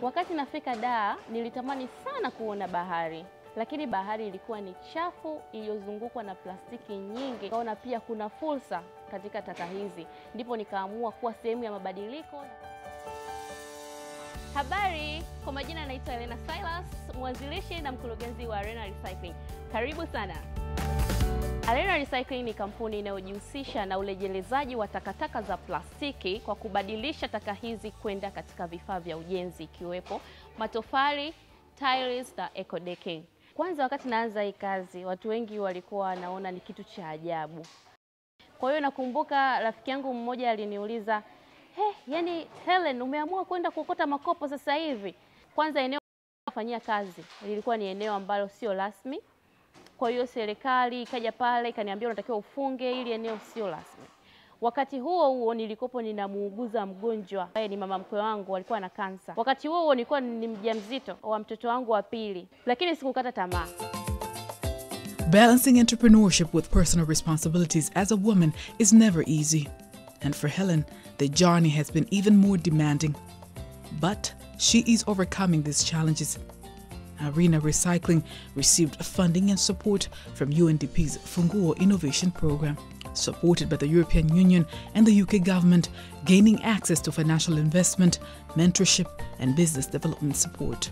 Wakati nafika Dar, nilitamani sana kuona bahari. Lakini bahari ilikuwa ni chafu, iliyozungukwa na plastiki nyingi. Nikaona pia kuna fursa katika taka hizi. Ndipo nikaamua kuwa sehemu ya mabadiliko. Habari, kwa majina naitwa Elena Silas, mwanzilishi na mkurugenzi wa Arena Recycling. Karibu sana. Arena Recycling ni kampuni inayojihusisha na urejelezaji wa takataka za plastiki kwa kubadilisha taka hizi kwenda katika vifaa vya ujenzi ikiwepo matofali, tiles na eco-decking. Kwanza wakati naanza hii kazi, watu wengi walikuwa wanaona ni kitu cha ajabu. Kwa hiyo nakumbuka rafiki yangu mmoja aliniuliza, yani Helen, umeamua kwenda kuokota makopo sasa hivi? Kwanza eneo nafanyia kazi lilikuwa ni eneo ambalo sio rasmi. Kwa hiyo serikali ikaja pale ikaniambia unatakiwa ufunge ili eneo sio rasmi. Wakati huo nilikopo ninamuuguza mgonjwa ambaye ni mama mkwe wangu, alikuwa na kansa. Wakati huo nilikuwa ni mjamzito wa mtoto wangu wa pili, lakini sikukata tamaa. Balancing entrepreneurship with personal responsibilities as a woman is never easy. And for Helen, the journey has been even more demanding. But she is overcoming these challenges. Arena Recycling received funding and support from UNDP's Funguo Innovation Program, supported by the European Union and the UK government, gaining access to financial investment, mentorship, and business development support.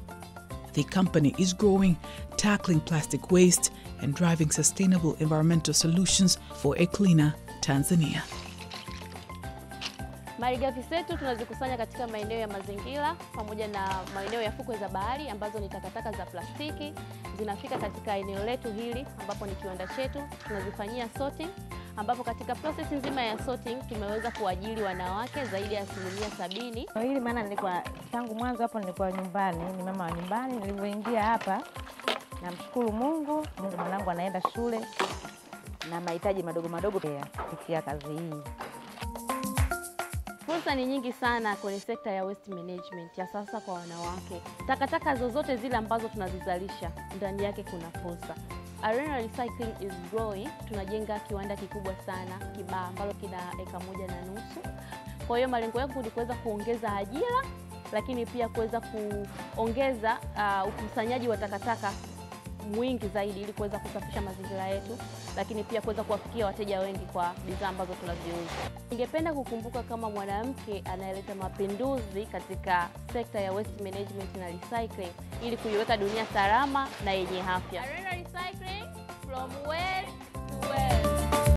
The company is growing, tackling plastic waste, and driving sustainable environmental solutions for a cleaner Tanzania. Malighafi zetu tunazikusanya katika maeneo ya mazingira pamoja na maeneo ya fukwe za bahari ambazo ni takataka za plastiki. Zinafika katika eneo letu hili ambapo ni kiwanda chetu, tunazifanyia sorting, ambapo katika process nzima ya sorting tumeweza kuajiri wanawake zaidi ya 70%. Hili maana nilikuwa tangu mwanzo hapo nilikuwa nyumbani, ni mama wa nyumbani. Nilipoingia hapa namshukuru Mungu mwanangu anaenda shule na mahitaji madogo madogo pia kupitia kazi hii. Fursa ni nyingi sana kwenye sekta ya waste management ya sasa kwa wanawake. Takataka zozote zile ambazo tunazizalisha, ndani yake kuna fursa. Arena Recycling is growing. Tunajenga kiwanda kikubwa sana Kibaha ambalo kina 1.5 eka. Kwa hiyo malengo yangu ni kuweza kuongeza ajira, lakini pia kuweza kuongeza ukusanyaji wa takataka mwingi zaidi ili kuweza kusafisha mazingira yetu, lakini pia kuweza kuwafikia wateja wengi kwa bidhaa ambazo tunaziuza. Ningependa kukumbuka kama mwanamke anayeleta mapinduzi katika sekta ya waste management na recycling ili kuiweka dunia salama na yenye afya. Arena Recycling, from well to well.